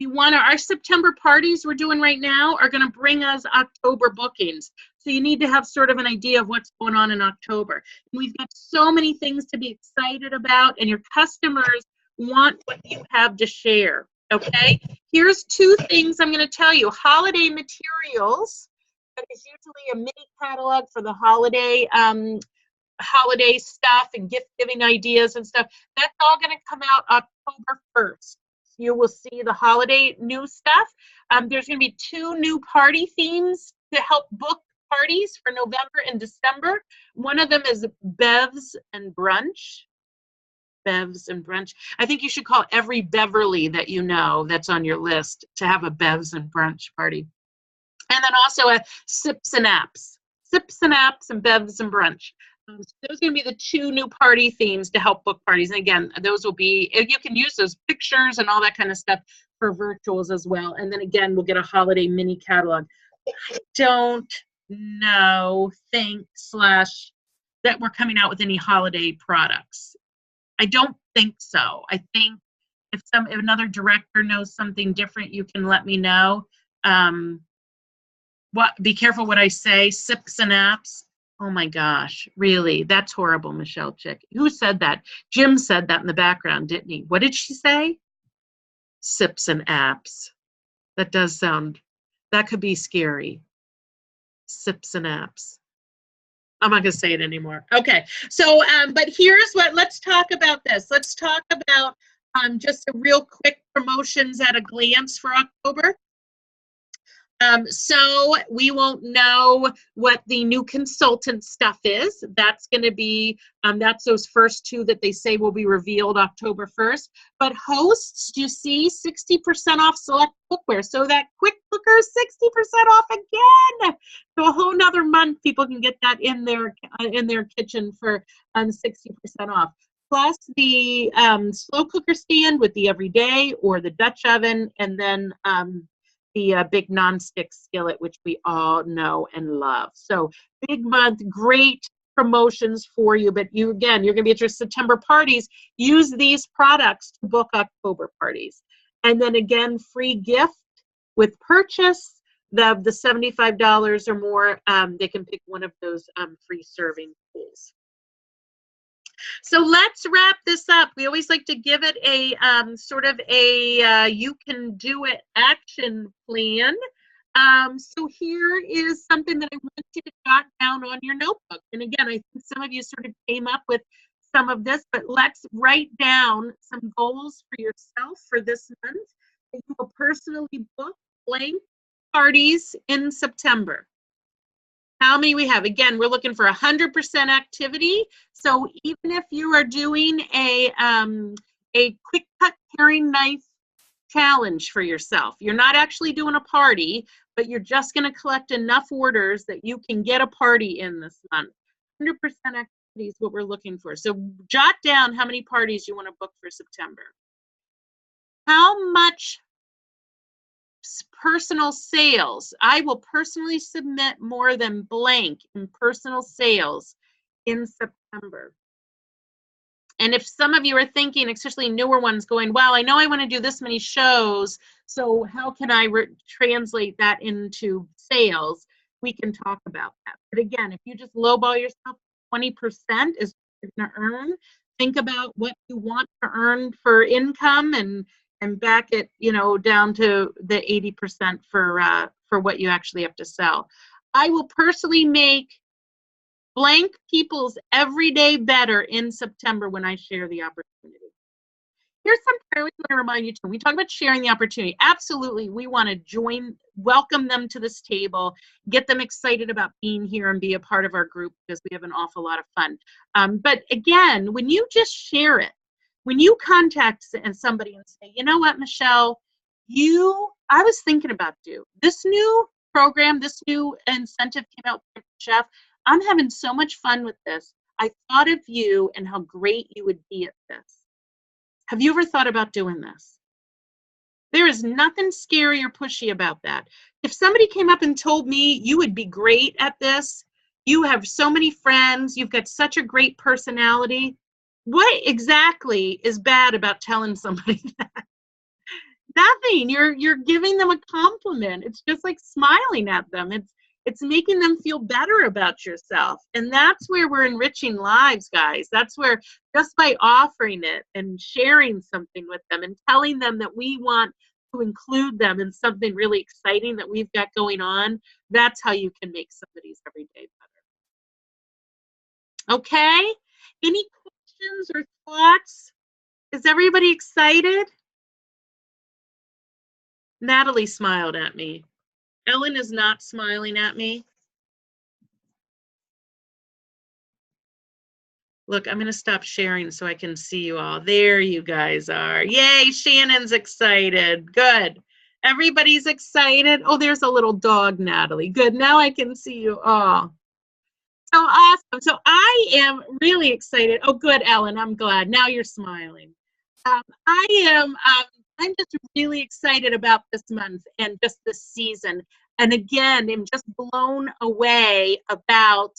we want our September parties we're doing right now are going to bring us October bookings. So you need to have sort of an idea of what's going on in October. And we've got so many things to be excited about, and your customers want what you have to share. Okay, here's 2 things I'm going to tell you. Holiday materials. That is usually a mini catalog for the holiday stuff and gift giving ideas and stuff. That's all going to come out October 1st. You will see the holiday new stuff. There's going to be 2 new party themes to help book parties for November and December. One of them is Bevs and Brunch. Bevs and Brunch. I think you should call every Beverly that you know that's on your list to have a Bevs and Brunch party. And then also a Sips and Apps. Sips and Apps and Bevs and Brunch. So those are going to be the 2 new party themes to help book parties. And again, those will be, you can use those pictures and all that kind of stuff for virtuals as well. And then again, we'll get a holiday mini catalog. I don't know, that we're coming out with any holiday products. I don't think so. I think if another director knows something different, you can let me know. Be careful what I say. Sips and Apps. Oh my gosh, really? That's horrible, Michelle Chick. Who said that? Jim said that in the background, didn't he? What did she say? Sips and Apps. That does sound, that could be scary. Sips and Apps. I'm not going to say it anymore. Okay, so, but here's what, let's talk about this. Let's talk about just a real quick promotions at a glance for October. So we won't know what the new consultant stuff is. That's going to be, that's those first 2 that they say will be revealed October 1st. But hosts, do you see 60% off select cookware? So that quick cooker, 60% off again. So a whole nother month, people can get that in their kitchen for 60% off. Plus the slow cooker stand with the everyday or the Dutch oven, and then the big nonstick skillet, which we all know and love. So big month, great promotions for you. But you're going to be at your September parties. Use these products to book October parties. And then again, free gift with purchase, the $75 or more, they can pick one of those free serving tools. So let's wrap this up. We always like to give it a sort of a you can do it action plan. So here is something that I want you to jot down on your notebook. And again, I think some of you sort of came up with some of this, but let's write down some goals for yourself for this month. You will personally book blank parties in September. How many we have? Again, we're looking for 100% activity. So even if you are doing a quick cut paring knife challenge for yourself, you're not actually doing a party, but you're just going to collect enough orders that you can get a party in this month. 100% activity is what we're looking for. So jot down how many parties you want to book for September. How much personal sales? I will personally submit more than blank in personal sales in September. And if some of you are thinking, especially newer ones, going, wow, I know I want to do this many shows, so how can I translate that into sales? We can talk about that. But again, if you just lowball yourself, 20% is what you're going to earn. Think about what you want to earn for income and back it, you know, down to the 80% for what you actually have to sell. I will personally make blank people's everyday better in September when I share the opportunity. Here's something I always want to remind you too. We talk about sharing the opportunity. Absolutely, we want to join, welcome them to this table, get them excited about being here and be a part of our group because we have an awful lot of fun. But again, when you just share it, when you contact somebody and say, you know what, Michelle, I was thinking about you. This new program, this new incentive came out for Chef. I'm having so much fun with this. I thought of you and how great you would be at this. Have you ever thought about doing this? There is nothing scary or pushy about that. If somebody came up and told me you would be great at this, you have so many friends, you've got such a great personality, what exactly is bad about telling somebody that? Nothing. You're giving them a compliment. It's just like smiling at them. It's making them feel better about yourself. And that's where we're enriching lives, guys. That's where just by offering it and sharing something with them and telling them that we want to include them in something really exciting that we've got going on, that's how you can make somebody's everyday better. Okay? Any questions or thoughts? Is everybody excited? Natalie smiled at me. Ellen is not smiling at me. Look, I'm going to stop sharing so I can see you all. There you guys are. Yay, Shannon's excited. Good. Everybody's excited. Oh, there's a little dog, Natalie. Good. Now I can see you all. So awesome. So I am really excited. Oh, good, Ellen. I'm glad. Now you're smiling. I'm just really excited about this month and just this season. And again, I'm just blown away about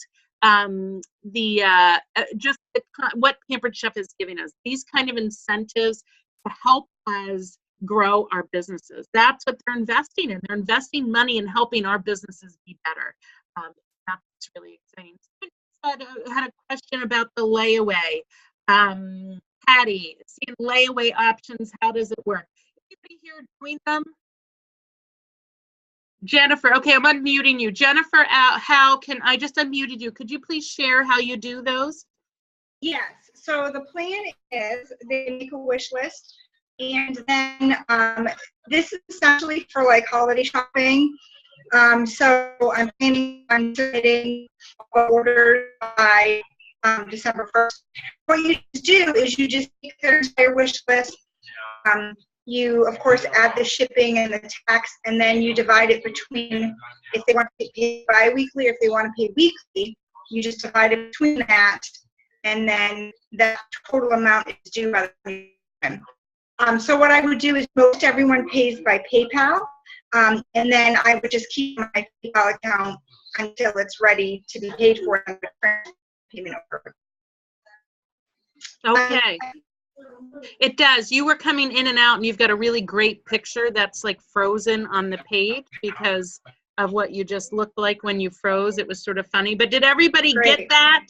what Pampered Chef is giving us. These kind of incentives to help us grow our businesses. That's what they're investing in. They're investing money in helping our businesses be better. That's really exciting. I had a question about the layaway. Patty, seeing layaway options, how does it work? Anybody here doing them? Jennifer, okay, I'm unmuting you. Jennifer, how can I just unmuted you? Could you please share how you do those? Yes, so the plan is they make a wish list, and then this is essentially for like holiday shopping. So I'm planning on submitting orders by December 1st. What you do is you just take their entire wish list. You, of course, add the shipping and the tax, and then you divide it between if they want to pay bi-weekly or if they want to pay weekly. You just divide it between that, and then that total amount is due by the time. So what I would do is most everyone pays by PayPal, and then I would just keep my PayPal account until it's ready to be paid for and payment over. Okay. It does. You were coming in and out, and you've got a really great picture that's like frozen on the page because of what you just looked like when you froze. It was sort of funny. But did everybody get that?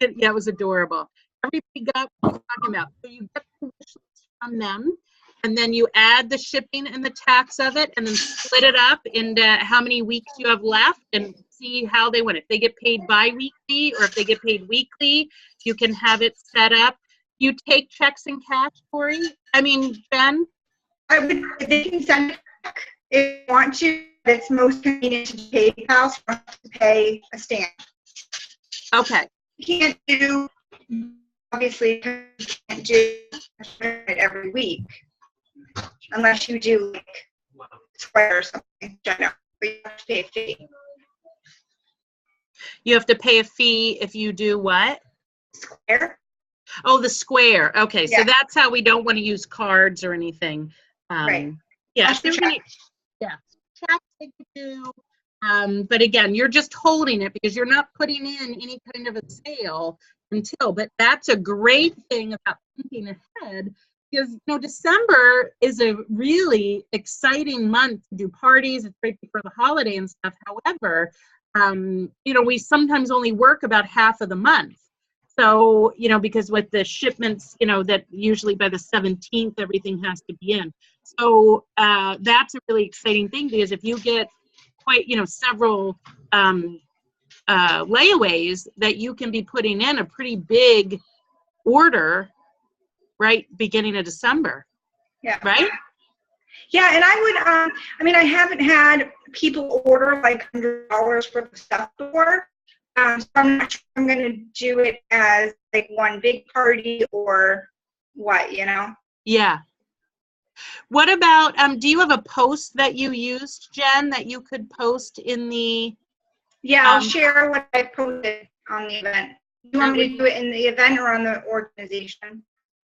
Yeah, it was adorable. Everybody got what I'm talking about. So you get the wish list from them, and then you add the shipping and the tax of it, and then split it up into how many weeks you have left and see how they went. If they get paid bi-weekly or if they get paid weekly, you can have it set up. You take checks and cash, Corey? I mean, Jen? They can send it back if you want to. It's most convenient to PayPal, so you have to pay a stamp. Okay. You can't do, obviously, you can't do it every week unless you do like Square or something. I know, but you have to pay a fee. You have to pay a fee if you do what? Square. Oh, the Square. Okay, so Yeah. that's how we don't want to use cards or anything. Right. Yeah, That's the yeah, check they could do. But again, you're just holding it because you're not putting in any kind of a sale until. But that's a great thing about thinking ahead, because December is a really exciting month to do parties. It's great before the holiday and stuff. However, we sometimes only work about half of the month. So, because with the shipments, that usually by the 17th, everything has to be in. So that's a really exciting thing, because if you get quite, several layaways that you can be putting in a pretty big order right beginning of December. Yeah. Right? Yeah, and I would, I haven't had people order like $100 for the stuff before. So I'm not sure I'm going to do it as like one big party or what, Yeah. What about, do you have a post that you used, Jen, that you could post in the? Yeah, I'll share what I posted on the event. Do you want me to do it in the event or on the organization?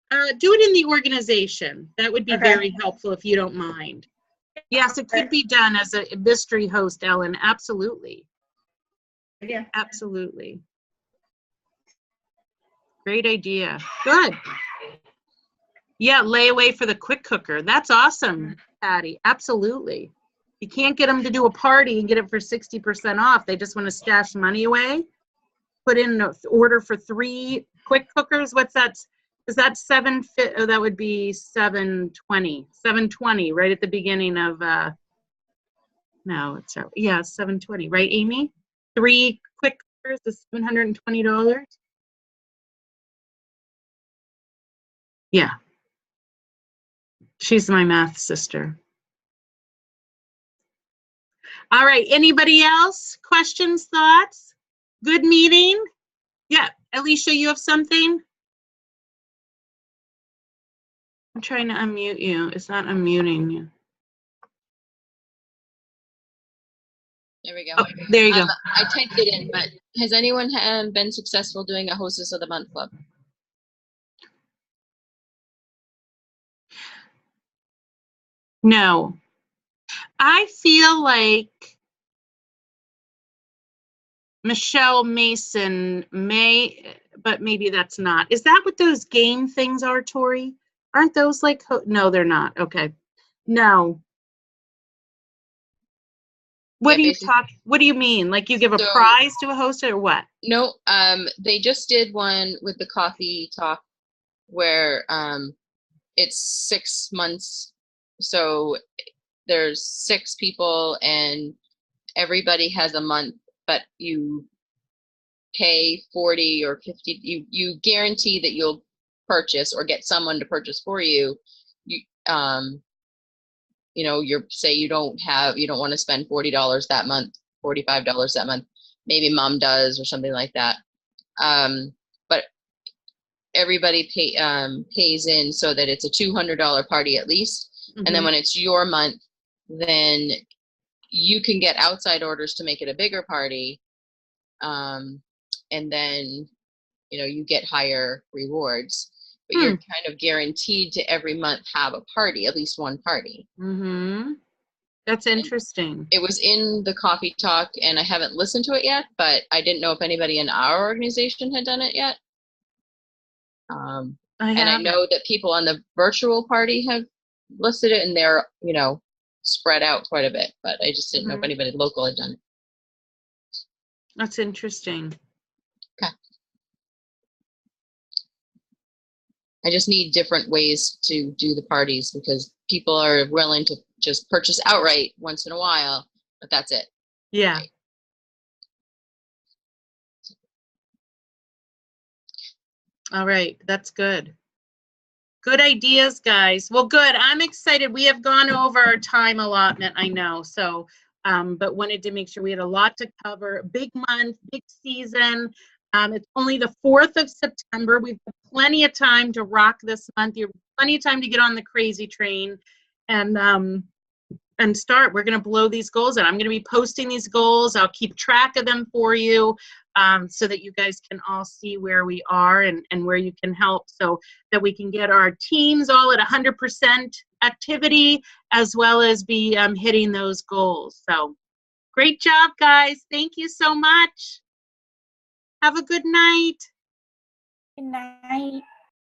Do it in the organization. That would be Okay. very helpful if you don't mind. Yes, it could be done as a mystery host, Ellen. Absolutely. Yeah. Absolutely. Great idea. Good. Yeah, layaway for the quick cooker. That's awesome, Patty. Absolutely. You can't get them to do a party and get it for 60% off. They just want to stash money away. Put in an order for 3 quick cookers. What's that? Is that that would be 720. 720 right at the beginning of no, it's yeah, 720, right, Amy? 3 quick cookers is $720. Yeah. She's my math sister. All right, anybody else? Questions, thoughts? Good meeting? Yeah, Alicia, you have something? I'm trying to unmute you. It's not unmuting you. There we go. Oh, there you go. I typed it in, but has anyone been successful doing a Hostess of the Month club? No. I feel like Michelle Mason may, but maybe that's not. Is that what those game things are, Tori? Aren't those like, no, they're not. Okay. No. What do you mean? Like you give a prize to a host or what? No, they just did one with the coffee talk where it's 6 months. So there's 6 people and everybody has a month, but you pay 40 or 50. You guarantee that you'll purchase or get someone to purchase for you. Say you don't want to spend $40 that month, $45 that month. Maybe mom does or something like that. But everybody pays in so that it's a $200 party at least. Mm-hmm. And then when it's your month, then you can get outside orders to make it a bigger party. And then, you get higher rewards. But you're kind of guaranteed to every month have a party, at least one party. Mm-hmm. That's interesting. And it was in the coffee talk, and I haven't listened to it yet, but I didn't know if anybody in our organization had done it yet. I know that people on the virtual party have listed it, and they're, spread out quite a bit, but I just didn't know if anybody local had done it. That's interesting. Okay. I just need different ways to do the parties because people are willing to just purchase outright once in a while, but that's it. Yeah. Right. All right. That's good. Good ideas, guys. Well, good. I'm excited. We have gone over our time allotment, I know. So, but wanted to make sure we had a lot to cover. Big month, big season. It's only the 4th of September. We've got plenty of time to rock this month. You have plenty of time to get on the crazy train. And and start. We're going to blow these goals out. I'm going to be posting these goals. I'll keep track of them for you, so that you guys can all see where we are and where you can help, so that we can get our teams all at 100% activity, as well as be hitting those goals. So great job, guys. Thank you so much. Have a good night. Good night.